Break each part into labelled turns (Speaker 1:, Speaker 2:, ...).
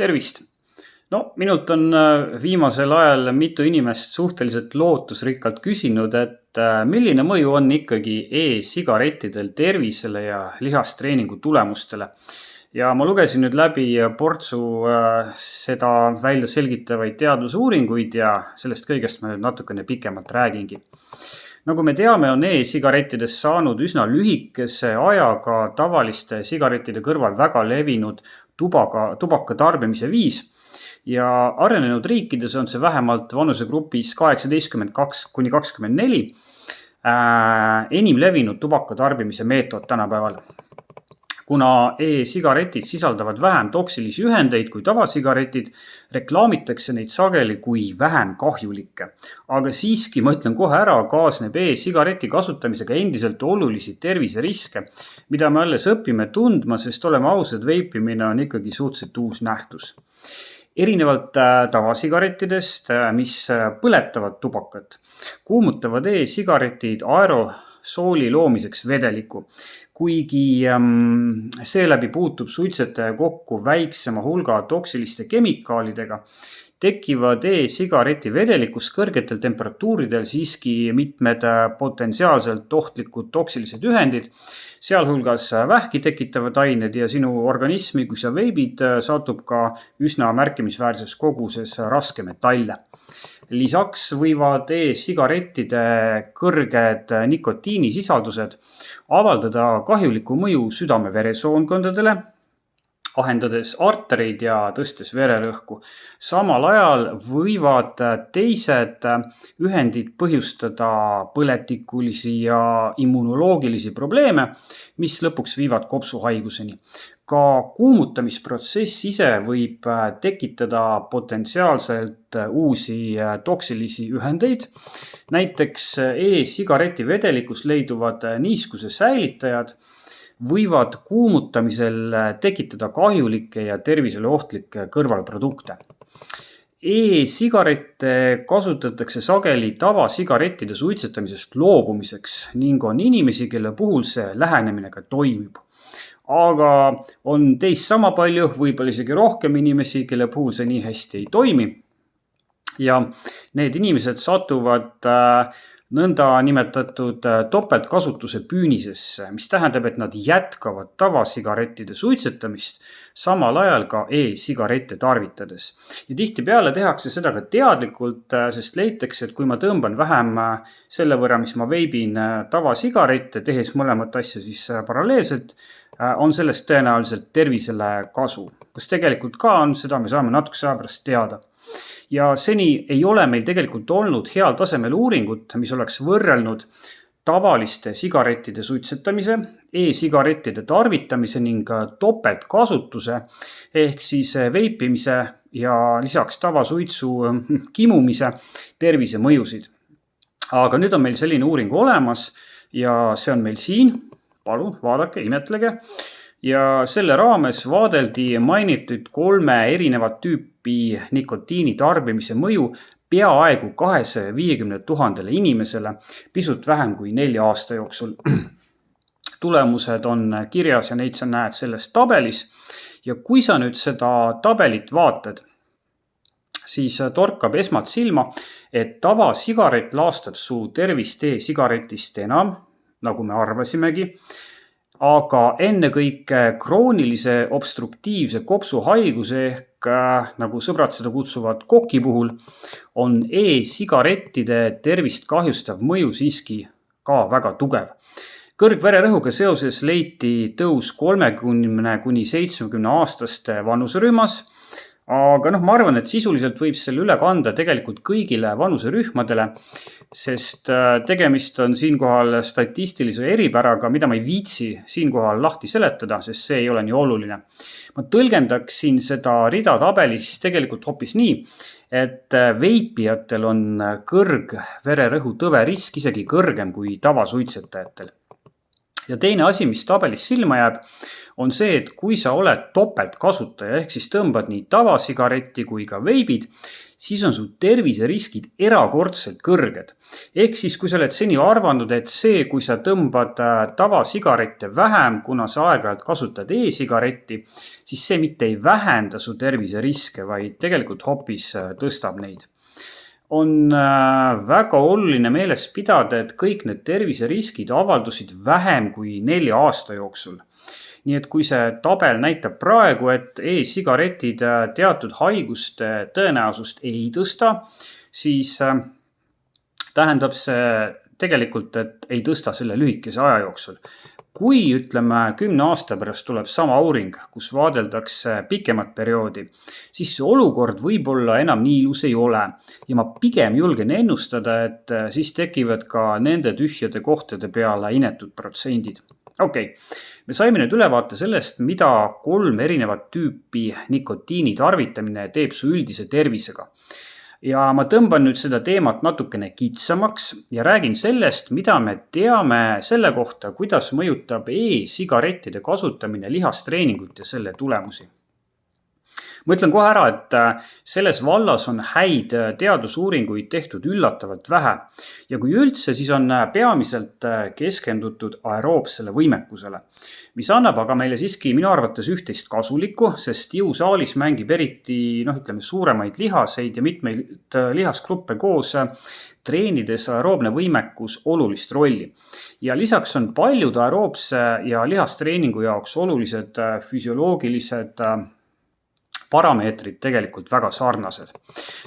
Speaker 1: Tervist! Minult on viimasel ajal mitu inimest suhteliselt lootusrikkalt küsinud, et milline mõju on ikkagi e-sigarettidel tervisele ja lihastreeningu tulemustele. Ja ma lugesin nüüd läbi portsu seda välja selgitavaid teadusuuringuid ja sellest kõigest ma nüüd natukene pikemalt räägingi. Nagu me teame, on e-sigarettidest saanud üsna lühikese ajaga tavaliste sigarettide kõrval väga levinud tubaka tarbimise viis. Ja arenenud riikides on see vähemalt vanusegrupis 18–24 enim levinud tubaka tarbimise meetod tänapäeval. Kuna e-sigaretid sisaldavad vähem toksilisi ühendeid kui tavasigaretid, reklaamitakse neid sageli kui vähem kahjulikke. Aga siiski, ma ütlen kohe ära, kaasneb e-sigareti kasutamisega endiselt olulisi terviseriske, mida me alles õpime tundma, sest oleme ausad, veipimine on ikkagi suhteliselt uus nähtus. Erinevalt tavasigarettidest, mis põletavad tubakat, kuumutavad e-sigaretid aerosooli loomiseks vedeliku. Kuigi seeläbi puutub suitsetaja kokku väiksema hulga toksiliste kemikaalidega, tekivad e-sigareti vedelikus kõrgetel temperatuuridel siiski mitmed potentsiaalselt ohtlikud toksilised ühendid, sealhulgas vähki tekitavad ained ja sinu organismi, kui sa veibid, satub ka üsna märkimisväärses koguses raskemetalle. Lisaks võivad e-sigarettide kõrged nikotiinisisaldused avaldada kahjulikku mõju südame-veresoonkondadele, ahendades artereid ja tõstes vererõhku. Samal ajal võivad teised ühendid põhjustada põletikulisi ja immunoloogilisi probleeme, mis lõpuks viivad kopsuhaiguseni. Ka kuumutamisprotsess ise võib tekitada potentsiaalselt uusi toksilisi ühendeid. Näiteks e-sigareti vedelikus leiduvad niiskuse säilitajad võivad kuumutamisel tekitada kahjulikke ja tervisele ohtlikke kõrvalprodukte. E-sigarette kasutatakse sageli tavasigarettide suitsetamisest loobumiseks ning on inimesi, kelle puhul see lähenemine ka toimib. Aga on teist sama palju, võib-olla isegi rohkem inimesi, kelle puhul see nii hästi ei toimi. Ja need inimesed satuvad nõnda nimetatud topeltkasutuse püünisesse, mis tähendab, et nad jätkavad tavasigarettide suitsetamist, samal ajal ka e-sigarette tarvitades. Ja tihtipeale tehakse seda ka teadlikult, sest leitakse, et kui ma tõmban vähem selle võrra, mis ma veibin tavasigarette, tehes mõlemat asja siis paralleelselt, on sellest tõenäoliselt tervisele kasu. Kas tegelikult ka on, seda me saame natukese aja pärast teada. Ja seni ei ole meil tegelikult olnud heal tasemel uuringut, mis oleks võrrelnud tavaliste sigarettide suitsetamise, e-sigarettide tarvitamise ning topeltkasutuse ehk siis veipimise ja lisaks tavasuitsu kimumise tervisemõjusid. Aga nüüd on meil selline uuring olemas ja see on meil siin. Palun, vaadake, imetlege. Ja selle raames vaadeldi mainitud 3 erinevat tüüpi nikotiini tarbimise mõju peaaegu 250 000 inimesele pisut vähem kui 4 aasta jooksul. Tulemused on kirjas ja neid sa näed selles tabelis. Ja kui sa nüüd seda tabelit vaatad, siis torkab esmalt silma, et tavasigaret laastab su tervist e-sigaretist enam, nagu me arvasimegi. Aga ennekõike kroonilise obstruktiivse kopsuhaiguse ehk, nagu sõbrad seda kutsuvad koki puhul, on e-sigarettide tervist kahjustav mõju siiski ka väga tugev. Kõrgvererõhuga seoses leiti tõus 30–70 aastaste vanuserühmas, aga ma arvan, et sisuliselt võib selle üle kanda tegelikult kõigile vanuserühmadele, sest tegemist on siinkohal statistilise eripäraga, mida ma ei viitsi siinkohal lahti seletada, sest see ei ole nii oluline. Ma tõlgendaksin seda rida tabelis tegelikult hoopis nii, et veipijatel on kõrgvererõhu tõverisk isegi kõrgem kui tavasuitsetajatel. Ja teine asi, mis tabelis silma jääb, on see, et kui sa oled topeltkasutaja ehk siis tõmbad nii tavasigaretti kui ka veibid, siis on su terviseriskid erakordselt kõrged. Ehk siis, kui sa oled seni arvanud, et see, kui sa tõmbad tavasigarette vähem, kuna sa aeg-ajalt kasutad e-sigaretti, siis see mitte ei vähenda su terviseriske, vaid tegelikult hoopis tõstab neid. On väga oluline meeles pidada, et kõik need terviseriskid avaldusid vähem kui 4 aasta jooksul. Nii et kui see tabel näitab praegu, et e-sigaretid teatud haiguste tõenäosust ei tõsta, siis tähendab see tegelikult, et ei tõsta selle lühikese aja jooksul. Kui ütleme 10 aasta pärast tuleb sama uuring, kus vaadeldakse pikemat perioodi, siis see olukord võib-olla enam nii ilus ei ole. Ja ma pigem julgen ennustada, et siis tekivad ka nende tühjade kohtade peale inetud protsendid. Okei, me saime nüüd ülevaate sellest, mida 3 erinevat tüüpi nikotiini tarvitamine teeb su üldise tervisega. Ja ma tõmban nüüd seda teemat natukene kitsamaks ja räägin sellest, mida me teame selle kohta, kuidas mõjutab e-sigarettide kasutamine lihastreeningut ja selle tulemusi. Ma ütlen kohe ära, et selles vallas on häid teadusuuringuid tehtud üllatavalt vähe ja kui üldse, siis on peamiselt keskendutud aeroobsele võimekusele, mis annab aga meile siiski minu arvates üht-teist kasulikku, sest jõusaalis mängib eriti suuremaid lihaseid ja mitmeid lihasgruppe koos treenides aeroobne võimekus olulist rolli. Ja lisaks on paljud aeroobse ja lihastreeningu jaoks olulised füsioloogilised parameetrid tegelikult väga sarnased.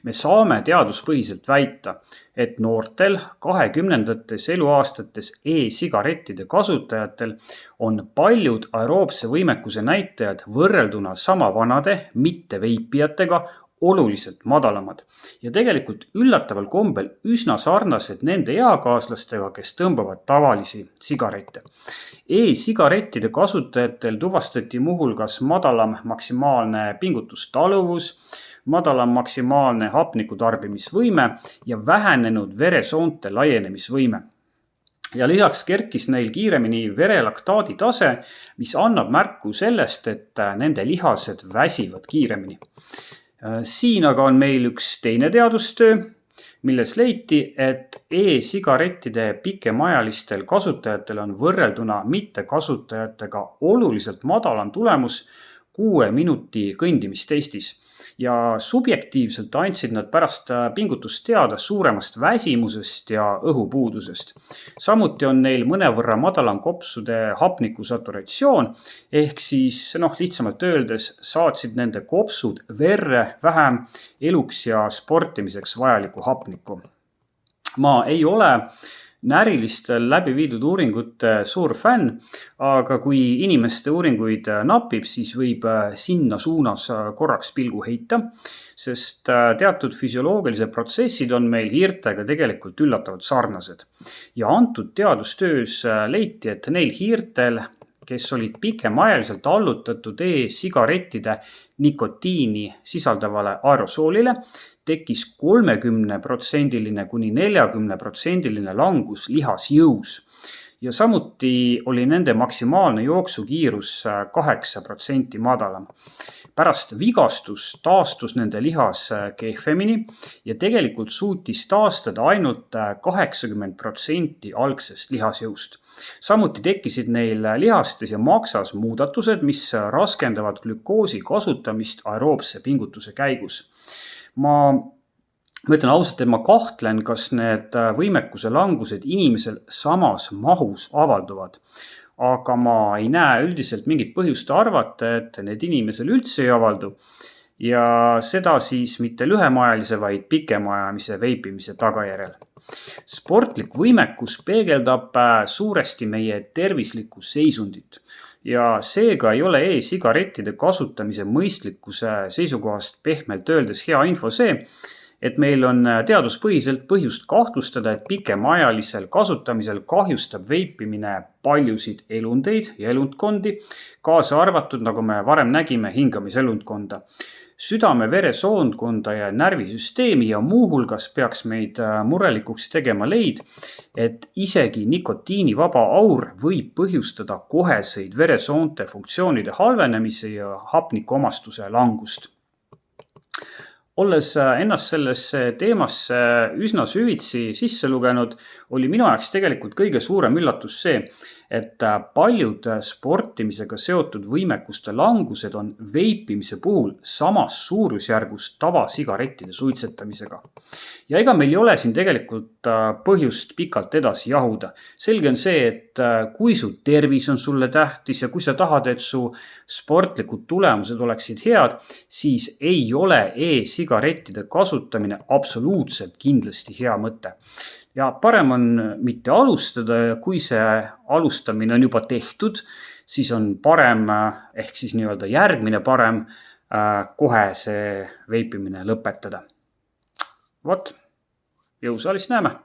Speaker 1: Me saame teaduspõhiselt väita, et noortel 20. eluaastates e-sigarettide kasutajatel on paljud aeroobse võimekuse näitajad võrrelduna sama vanade, mitte veipijatega oluliselt madalamad ja tegelikult üllataval kombel üsna sarnased nende eakaaslastega, kes tõmbavad tavalisi sigarette. E-sigarettide kasutajatel tuvastati muuhulgas madalam maksimaalne pingutustaluvus, madalam maksimaalne hapniku tarbimisvõime ja vähenenud veresoonte laienemisvõime. Ja lisaks kerkis neil kiiremini verelaktaadi tase, mis annab märku sellest, et nende lihased väsivad kiiremini. Siin aga on meil üks teine teadustöö, milles leiti, et e-sigarettide pikemaajalistel kasutajatel on võrrelduna mittekasutajatega oluliselt madalam tulemus 6 minuti kõndimistestis. Ja subjektiivselt andsid nad pärast pingutust teada suuremast väsimusest ja õhupuudusest. Samuti on neil mõnevõrra madalam kopsude hapniku saturatsioon, ehk siis lihtsamalt öeldes saatsid nende kopsud verre vähem eluks ja sportimiseks vajalikku hapnikku. Ma ei ole närilistel läbi viidud uuringute suur fänn, aga kui inimeste uuringuid napib, siis võib sinna suunas korraks pilgu heita, sest teatud füsioloogilised protsessid on meil hiirtega tegelikult üllatavalt sarnased. Ja antud teadustöös leiti, et neil hiirtel, kes olid pikemaajaliselt allutatud e-sigarettide nikotiini sisaldavale aerosoolile, tekkis 30% kuni 40% langus lihasjõus. Ja samuti oli nende maksimaalne jooksukiirus 8% madalam. Pärast vigastust taastus nende lihas kehvemini ja tegelikult suutis taastada ainult 80% algsest lihasjõust. Samuti tekkisid neil lihastes ja maksas muudatused, mis raskendavad glükoosi kasutamist aeroobse pingutuse käigus. Ma ütlen ausalt, et ma kahtlen, kas need võimekuse langused inimesel samas mahus avalduvad. Aga ma ei näe üldiselt mingit põhjust arvata, et need inimesel üldse ei avaldu. Ja seda siis mitte lühemaajalise, vaid pikemaajamise veipimise tagajärjel. Sportlik võimekus peegeldab suuresti meie tervislikku seisundit. Ja seega ei ole e-sigarettide kasutamise mõistlikkuse seisukohast pehmelt öeldes hea info see, et meil on teaduspõhiselt põhjust kahtlustada, et pikemaajalisel kasutamisel kahjustab veipimine paljusid elundeid ja elundkondi, kaasa arvatud, nagu me varem nägime, hingamiselundkonda, südame-veresoonkonda ja närvisüsteemi ja muuhulgas peaks meid murelikuks tegema leid, et isegi nikotiinivaba aur võib põhjustada koheseid veresoonte funktsioonide halvenemise ja hapnikuomastuse langust. Olles ennast sellesse teemasse üsna süvitsi sisse lugenud, oli minu jaoks tegelikult kõige suurem üllatus see, et paljud sportimisega seotud võimekuste langused on veipimise puhul samas suurusjärgus tavasigarettide suitsetamisega. Ja ega meil ei ole siin tegelikult põhjust pikalt edasi jahuda. Selge on see, et kui su tervis on sulle tähtis ja kui sa tahad, et su sportlikud tulemused oleksid head, siis ei ole e-sigarettide kasutamine absoluutselt kindlasti hea mõte. Ja parem on mitte alustada ja kui see alustamine on juba tehtud, siis on parem ehk siis nii-öelda järgmine parem kohe see veipimine lõpetada. Vot, jõusaalis näeme!